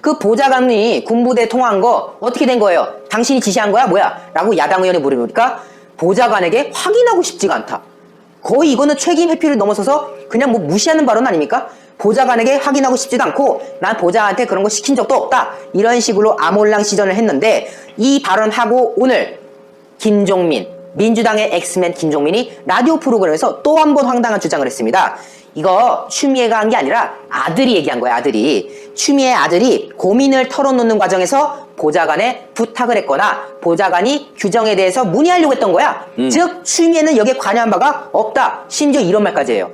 그 보좌관이 군부대 통화한 거 어떻게 된 거예요? 당신이 지시한 거야? 뭐야? 라고 야당 의원이 물으니까 보좌관에게 확인하고 싶지가 않다. 거의 이거는 책임 회피를 넘어서서 그냥 뭐 무시하는 발언 아닙니까? 보좌관에게 확인하고 싶지도 않고 난 보좌한테 그런 거 시킨 적도 없다. 이런 식으로 아몰랑 시전을 했는데 이 발언하고 오늘 김종민, 민주당의 엑스맨 김종민이 라디오 프로그램에서 또 한 번 황당한 주장을 했습니다. 이거 추미애가 한 게 아니라 아들이 얘기한 거야, 아들이. 추미애 아들이 고민을 털어놓는 과정에서 보좌관에 부탁을 했거나 보좌관이 규정에 대해서 문의하려고 했던 거야. 즉 추미애는 여기에 관여한 바가 없다. 심지어 이런 말까지 해요.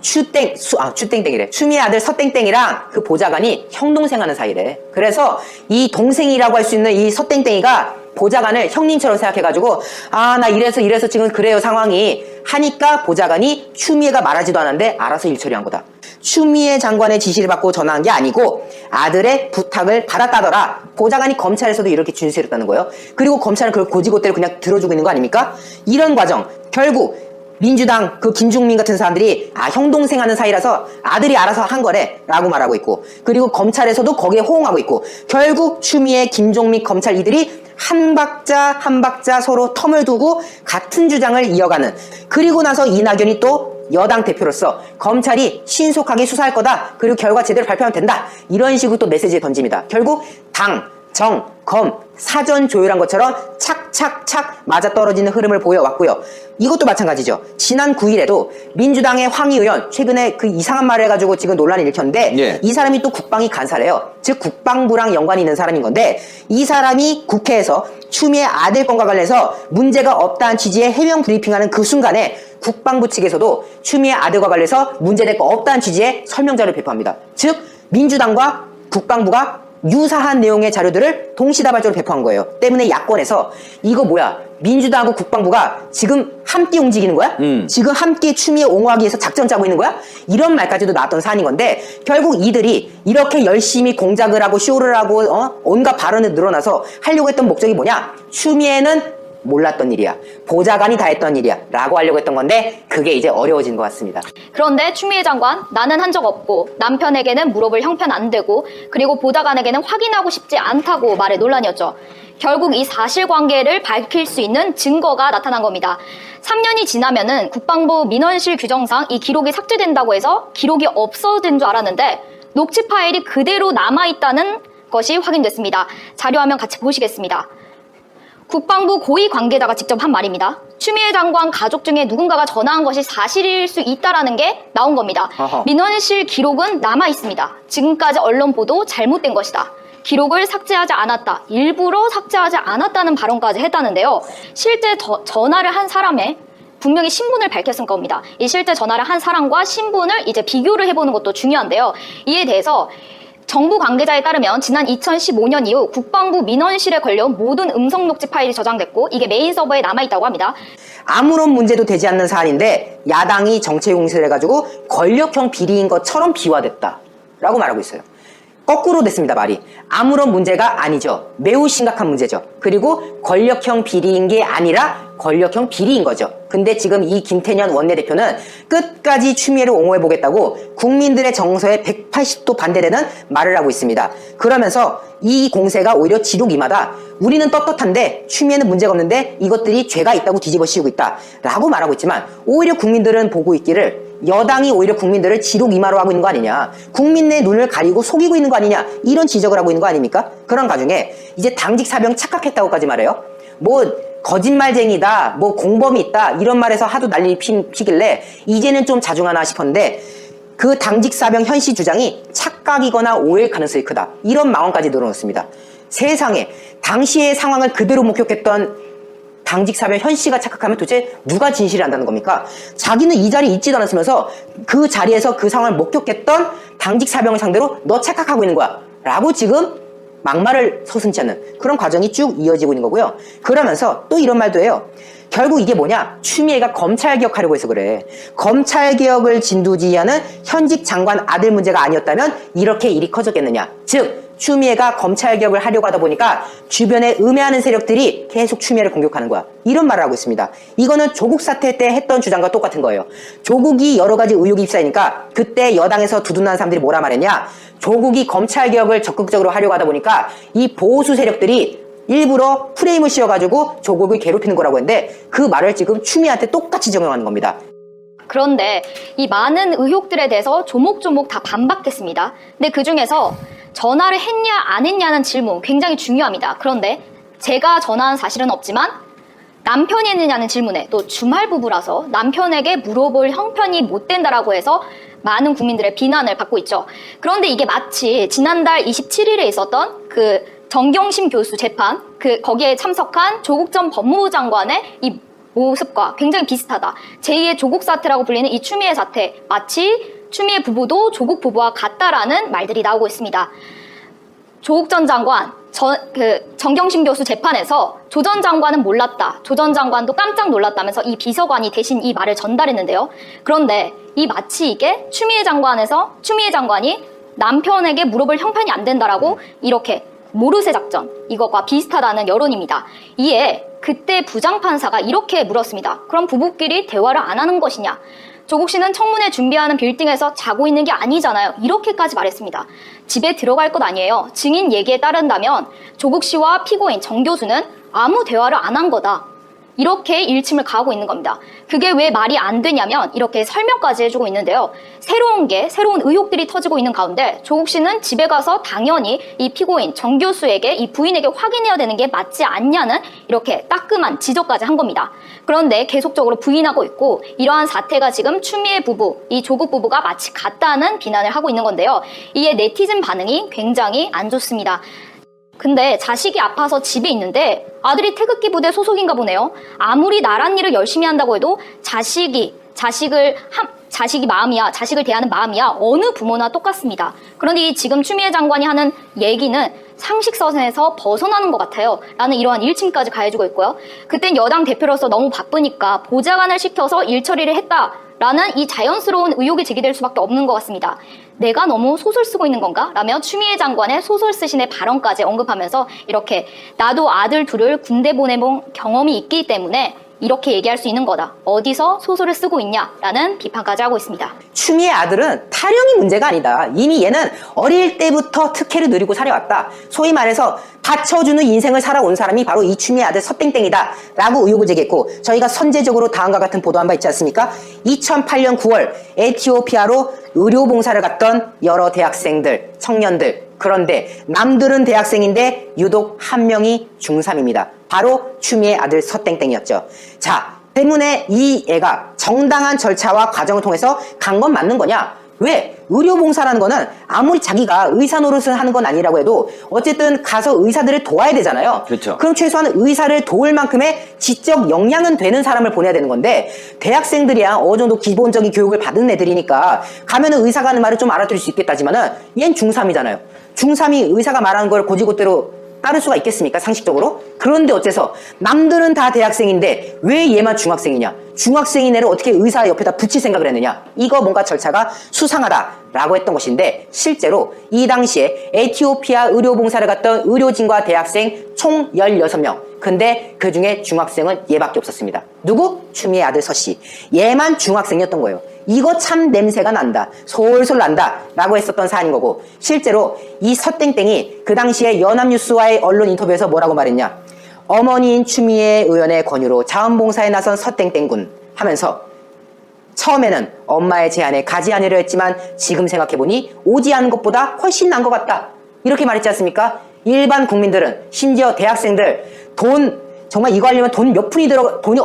추땡땡이래. 추미애 아들 서땡땡이랑 그 보좌관이 형동생 하는 사이래. 그래서 이 동생이라고 할 수 있는 이 서땡땡이가 보좌관을 형님처럼 생각해가지고 나 이래서 지금 그래요 상황이 하니까 보좌관이 추미애가 말하지도 않았는데 알아서 일 처리한 거다. 추미애 장관의 지시를 받고 전화한 게 아니고 아들의 부탁을 받았다더라. 보좌관이 검찰에서도 이렇게 준수했다는 거예요. 그리고 검찰은 그걸 고지고대로 그냥 들어주고 있는 거 아닙니까? 이런 과정 결국 민주당 그 김종민 같은 사람들이 형동생 하는 사이라서 아들이 알아서 한 거래 라고 말하고 있고 그리고 검찰에서도 거기에 호응하고 있고 결국 추미애 김종민 검찰 이들이 한 박자 서로 텀을 두고 같은 주장을 이어가는 그리고 나서 이낙연이 또 여당 대표로서 검찰이 신속하게 수사할 거다 그리고 결과 제대로 발표하면 된다 이런 식으로 또 메시지를 던집니다. 결국 당, 정, 검, 사전 조율한 것처럼 착착착 맞아떨어지는 흐름을 보여왔고요. 이것도 마찬가지죠. 지난 9일에도 민주당의 황희 의원 최근에 그 이상한 말을 해가지고 지금 논란이 일으켰는데 예. 이 사람이 또 국방위 간사래요. 즉 국방부랑 연관이 있는 사람인 건데 이 사람이 국회에서 추미애 아들 건과 관련해서 문제가 없다는 취지의 해명 브리핑하는 그 순간에 국방부 측에서도 추미애 아들과 관련해서 문제될 거 없다는 취지의 설명자를 배포합니다. 즉 민주당과 국방부가 유사한 내용의 자료들을 동시다발적으로 배포한 거예요. 때문에 야권에서 이거 뭐야 민주당하고 국방부가 지금 함께 움직이는 거야? 지금 함께 추미애 옹호하기 위해서 작전 짜고 있는 거야? 이런 말까지도 나왔던 사안인 건데 결국 이들이 이렇게 열심히 공작을 하고 쇼를 하고 온갖 발언을 늘어나서 하려고 했던 목적이 뭐냐? 추미애는 몰랐던 일이야. 보좌관이 다 했던 일이야. 라고 하려고 했던 건데 그게 이제 어려워진 것 같습니다. 그런데 추미애 장관 나는 한 적 없고 남편에게는 물어볼 형편 안 되고 그리고 보좌관에게는 확인하고 싶지 않다고 말해 논란이었죠. 결국 이 사실관계를 밝힐 수 있는 증거가 나타난 겁니다. 3년이 지나면은 국방부 민원실 규정상 이 기록이 삭제된다고 해서 기록이 없어진 줄 알았는데 녹취 파일이 그대로 남아있다는 것이 확인됐습니다. 자료화면 같이 보시겠습니다. 국방부 고위 관계자가 직접 한 말입니다. 추미애 장관 가족 중에 누군가가 전화한 것이 사실일 수 있다라는 게 나온 겁니다. 어허. 민원실 기록은 남아 있습니다. 지금까지 언론 보도 잘못된 것이다. 기록을 삭제하지 않았다. 일부러 삭제하지 않았다는 발언까지 했다는데요. 실제 전화를 한 사람의 분명히 신분을 밝혔을 겁니다. 이 실제 전화를 한 사람과 신분을 이제 비교를 해보는 것도 중요한데요. 이에 대해서 정부 관계자에 따르면 지난 2015년 이후 국방부 민원실에 걸려온 모든 음성 녹취 파일이 저장됐고 이게 메인 서버에 남아있다고 합니다. 아무런 문제도 되지 않는 사안인데 야당이 정체 용시를 해가지고 권력형 비리인 것처럼 비화됐다 라고 말하고 있어요. 거꾸로 됐습니다. 말이. 아무런 문제가 아니죠. 매우 심각한 문제죠. 그리고 권력형 비리인 게 아니라 권력형 비리인 거죠. 근데 지금 이 김태년 원내대표는 끝까지 추미애를 옹호해보겠다고 국민들의 정서에 180도 반대되는 말을 하고 있습니다. 그러면서 이 공세가 오히려 지록이마다 우리는 떳떳한데 추미애는 문제가 없는데 이것들이 죄가 있다고 뒤집어 씌우고 있다 라고 말하고 있지만 오히려 국민들은 보고 있기를 여당이 오히려 국민들을 지록이마로 하고 있는 거 아니냐, 국민의 눈을 가리고 속이고 있는 거 아니냐 이런 지적을 하고 있는 거 아닙니까? 그런 과정에 이제 당직 사병 착각했다고까지 말해요. 뭐 거짓말쟁이다, 뭐 공범이 있다 이런 말에서 하도 난리 피길래 이제는 좀 자중하나 싶었는데 그 당직 사병 현 씨 주장이 착각이거나 오해일 가능성이 크다 이런 망언까지 늘어놓습니다. 세상에 당시의 상황을 그대로 목격했던 당직 사병 현 씨가 착각하면 도대체 누가 진실을 한다는 겁니까? 자기는 이 자리에 있지도 않았으면서 그 자리에서 그 상황을 목격했던 당직 사병을 상대로 너 착각하고 있는 거야 라고 지금 막말을 서슴지 않는 그런 과정이 쭉 이어지고 있는 거고요. 그러면서 또 이런 말도 해요. 결국 이게 뭐냐? 추미애가 검찰개혁하려고 해서 그래. 검찰개혁을 진두지휘하는 현직 장관 아들 문제가 아니었다면 이렇게 일이 커졌겠느냐? 즉 추미애가 검찰개혁을 하려고 하다 보니까 주변에 음해하는 세력들이 계속 추미애를 공격하는 거야. 이런 말을 하고 있습니다. 이거는 조국 사태 때 했던 주장과 똑같은 거예요. 조국이 여러 가지 의혹이 휩싸이니까 그때 여당에서 두둔하는 사람들이 뭐라 말했냐. 조국이 검찰개혁을 적극적으로 하려고 하다 보니까 이 보수 세력들이 일부러 프레임을 씌워가지고 조국을 괴롭히는 거라고 했는데 그 말을 지금 추미애한테 똑같이 적용하는 겁니다. 그런데 이 많은 의혹들에 대해서 조목조목 다 반박했습니다. 근데 그 중에서 전화를 했냐 안 했냐는 질문 굉장히 중요합니다. 그런데 제가 전화한 사실은 없지만 남편이 했느냐는 질문에 또 주말 부부라서 남편에게 물어볼 형편이 못 된다라고 해서 많은 국민들의 비난을 받고 있죠. 그런데 이게 마치 지난달 27일에 있었던 그 정경심 교수 재판, 거기에 참석한 조국 전 법무부 장관의 이 모습과 굉장히 비슷하다. 제2의 조국 사태라고 불리는 이 추미애 사태, 마치 추미애 부부도 조국 부부와 같다라는 말들이 나오고 있습니다. 조국 전 장관, 정경심 교수 재판에서 조 전 장관은 몰랐다. 조 전 장관도 깜짝 놀랐다면서 이 비서관이 대신 이 말을 전달했는데요. 그런데 마치 이게 추미애 장관이 남편에게 물어볼 형편이 안 된다라고 이렇게 모르쇠 작전, 이것과 비슷하다는 여론입니다. 이에 그때 부장판사가 이렇게 물었습니다. 그럼 부부끼리 대화를 안 하는 것이냐? 조국 씨는 청문회 준비하는 빌딩에서 자고 있는 게 아니잖아요. 이렇게까지 말했습니다. 집에 들어갈 것 아니에요. 증인 얘기에 따른다면 조국 씨와 피고인 정 교수는 아무 대화를 안 한 거다. 이렇게 일침을 가하고 있는 겁니다. 그게 왜 말이 안 되냐면 이렇게 설명까지 해주고 있는데요. 새로운 의혹들이 터지고 있는 가운데 조국 씨는 집에 가서 당연히 이 피고인 정 교수에게 이 부인에게 확인해야 되는 게 맞지 않냐는 이렇게 따끔한 지적까지 한 겁니다. 그런데 계속적으로 부인하고 있고 이러한 사태가 지금 추미애 부부, 이 조국 부부가 마치 같다는 비난을 하고 있는 건데요. 이에 네티즌 반응이 굉장히 안 좋습니다. 근데 자식이 아파서 집에 있는데 아들이 태극기 부대 소속인가 보네요. 아무리 나란 일을 열심히 한다고 해도 자식을 대하는 마음이야 어느 부모나 똑같습니다. 그런데 지금 추미애 장관이 하는 얘기는 상식선에서 벗어나는 것 같아요. 라는 이러한 일침까지 가해주고 있고요. 그땐 여당 대표로서 너무 바쁘니까 보좌관을 시켜서 일 처리를 했다라는 이 자연스러운 의혹이 제기될 수밖에 없는 것 같습니다. 내가 너무 소설 쓰고 있는 건가? 라며 추미애 장관의 소설 쓰신의 발언까지 언급하면서 이렇게 나도 아들 둘을 군대 보내본 경험이 있기 때문에 이렇게 얘기할 수 있는 거다. 어디서 소설을 쓰고 있냐라는 비판까지 하고 있습니다. 추미애 아들은 타령이 문제가 아니다. 이미 얘는 어릴 때부터 특혜를 누리고 살아왔다. 소위 말해서 받쳐주는 인생을 살아온 사람이 바로 이 추미애 아들 서땡땡이다 라고 의혹을 제기했고 저희가 선제적으로 다음과 같은 보도한 바 있지 않습니까? 2008년 9월 에티오피아로 의료봉사를 갔던 여러 대학생들, 청년들, 그런데 남들은 대학생인데 유독 한 명이 중3입니다. 바로 추미애 아들 서땡땡이었죠. 자, 때문에 이 애가 정당한 절차와 과정을 통해서 간 건 맞는 거냐? 왜? 의료봉사라는 거는 아무리 자기가 의사 노릇을 하는 건 아니라고 해도 어쨌든 가서 의사들을 도와야 되잖아요. 그렇죠. 그럼 최소한 의사를 도울 만큼의 지적 역량은 되는 사람을 보내야 되는 건데 대학생들이야 어느 정도 기본적인 교육을 받은 애들이니까 가면은 의사가 하는 말을 좀 알아들을 수 있겠다지만은 얜 중3이잖아요. 중3이 의사가 말하는 걸 곧이곧대로 따를 수가 있겠습니까? 상식적으로? 그런데 어째서 남들은 다 대학생인데 왜 얘만 중학생이냐? 중학생인 애를 어떻게 의사 옆에다 붙일 생각을 했느냐? 이거 뭔가 절차가 수상하다라고 했던 것인데 실제로 이 당시에 에티오피아 의료봉사를 갔던 의료진과 대학생 총 16명. 근데 그 중에 중학생은 얘밖에 없었습니다. 누구? 추미애 아들 서씨. 얘만 중학생이었던 거예요. 이거 참 냄새가 난다. 솔솔 난다. 라고 했었던 사안인 거고 실제로 이 서땡땡이 그 당시에 연합뉴스와의 언론 인터뷰에서 뭐라고 말했냐. 어머니인 추미애 의원의 권유로 자원봉사에 나선 서땡땡군 하면서 처음에는 엄마의 제안에 가지 않으려 했지만 지금 생각해보니 오지 않은 것보다 훨씬 나은 것 같다. 이렇게 말했지 않습니까? 일반 국민들은 심지어 대학생들 정말 이거 하려면 돈이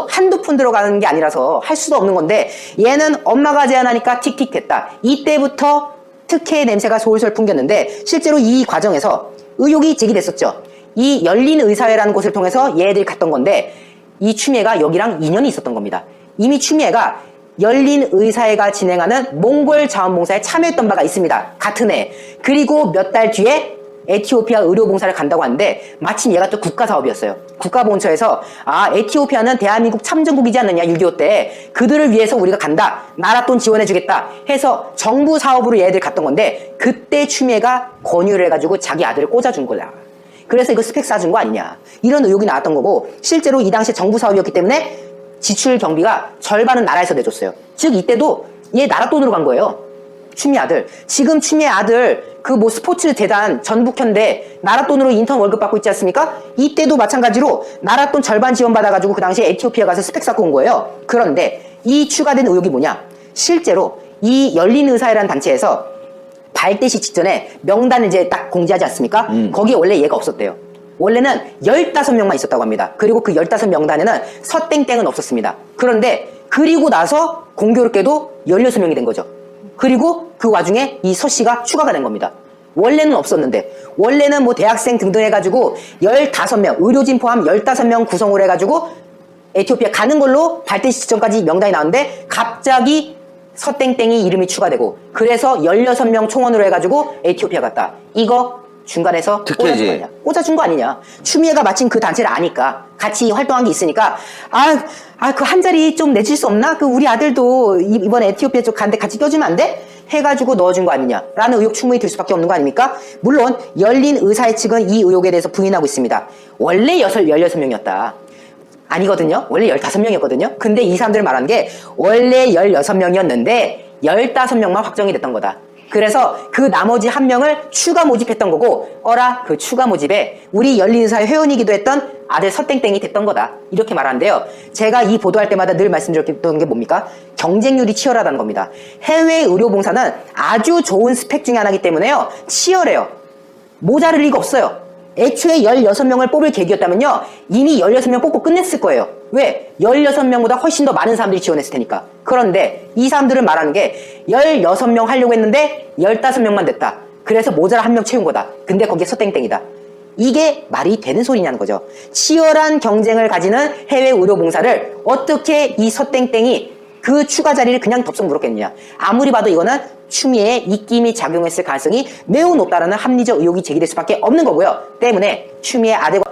한두 푼 들어가는 게 아니라서 할 수도 없는 건데 얘는 엄마가 제안하니까 틱틱 됐다. 이때부터 특혜의 냄새가 솔솔 풍겼는데 실제로 이 과정에서 의혹이 제기됐었죠. 이 열린 의사회라는 곳을 통해서 얘들이 갔던 건데 이 추미애가 여기랑 인연이 있었던 겁니다. 이미 추미애가 열린 의사회가 진행하는 몽골 자원봉사에 참여했던 바가 있습니다. 같은 해. 그리고 몇 달 뒤에 에티오피아 의료봉사를 간다고 하는데 마침 얘가 또 국가사업이었어요. 국가보훈처에서 에티오피아는 대한민국 참전국이지 않느냐 6.25 때 그들을 위해서 우리가 간다. 나라 돈 지원해주겠다 해서 정부 사업으로 얘들 갔던 건데 그때 추미애가 권유를 해가지고 자기 아들을 꽂아준 거야. 그래서 이거 스펙 쌓아준 거 아니냐 이런 의혹이 나왔던 거고 실제로 이 당시에 정부 사업이었기 때문에 지출 경비가 절반은 나라에서 내줬어요. 즉 이때도 얘 나라 돈으로 간 거예요. 추미애 아들. 지금 추미애 아들 그 뭐 스포츠 재단 전북현대 나라 돈으로 인턴 월급 받고 있지 않습니까? 이때도 마찬가지로 나라 돈 절반 지원받아가지고 그 당시에 에티오피아 가서 스펙 쌓고 온 거예요. 그런데 이 추가된 의혹이 뭐냐? 실제로 이 열린의사회라는 단체에서 발대식 직전에 명단을 이제 딱 공지하지 않습니까? 거기에 원래 얘가 없었대요. 원래는 15명만 있었다고 합니다. 그리고 그 15명단에는 서땡땡은 없었습니다. 그런데 그리고 나서 공교롭게도 16명이 된 거죠. 그리고 그 와중에 이 서씨가 추가가 된 겁니다. 원래는 없었는데 원래는 뭐 대학생 등등 해가지고 15명 의료진 포함 15명 구성을 해가지고 에티오피아 가는 걸로 발대식 직전까지 명단이 나왔는데 갑자기 서땡땡이 이름이 추가되고 그래서 16명 총원으로 해가지고 에티오피아 갔다. 이거 중간에서 특혜지. 꽂아준 거 아니냐? 꽂아준 거 아니냐? 추미애가 마침 그 단체를 아니까 같이 활동한 게 있으니까 그 한 자리 좀 내줄 수 없나? 그 우리 아들도 이번에 에티오피아 쪽 간데 같이 껴주면 안 돼? 해가지고 넣어준 거 아니냐라는 의혹 충분히 들 수밖에 없는 거 아닙니까? 물론 열린 의사회 측은 이 의혹에 대해서 부인하고 있습니다. 원래 16명이었다. 아니거든요. 원래 15명이었거든요. 근데 이 사람들 말한 게 원래 16명이었는데 15명만 확정이 됐던 거다. 그래서 그 나머지 한 명을 추가 모집했던 거고 그 추가 모집에 우리 열린의사회 회원이기도 했던 아들 서땡땡이 됐던 거다. 이렇게 말하는데요. 제가 이 보도할 때마다 늘 말씀드렸던 게 뭡니까? 경쟁률이 치열하다는 겁니다. 해외 의료봉사는 아주 좋은 스펙 중에 하나이기 때문에요. 치열해요. 모자랄 리가 없어요. 애초에 16명을 뽑을 계기였다면요. 이미 16명 뽑고 끝냈을 거예요. 왜? 16명보다 훨씬 더 많은 사람들이 지원했을 테니까. 그런데 이 사람들은 말하는 게 16명 하려고 했는데 15명만 됐다. 그래서 모자라 한 명 채운 거다. 근데 거기에 서땡땡이다. 이게 말이 되는 소리냐는 거죠. 치열한 경쟁을 가지는 해외 의료봉사를 어떻게 이 서땡땡이 그 추가 자리를 그냥 덥석 물었겠느냐. 아무리 봐도 이거는 추미애의 입김이 작용했을 가능성이 매우 높다라는 합리적 의혹이 제기될 수밖에 없는 거고요. 때문에 추미애 아들과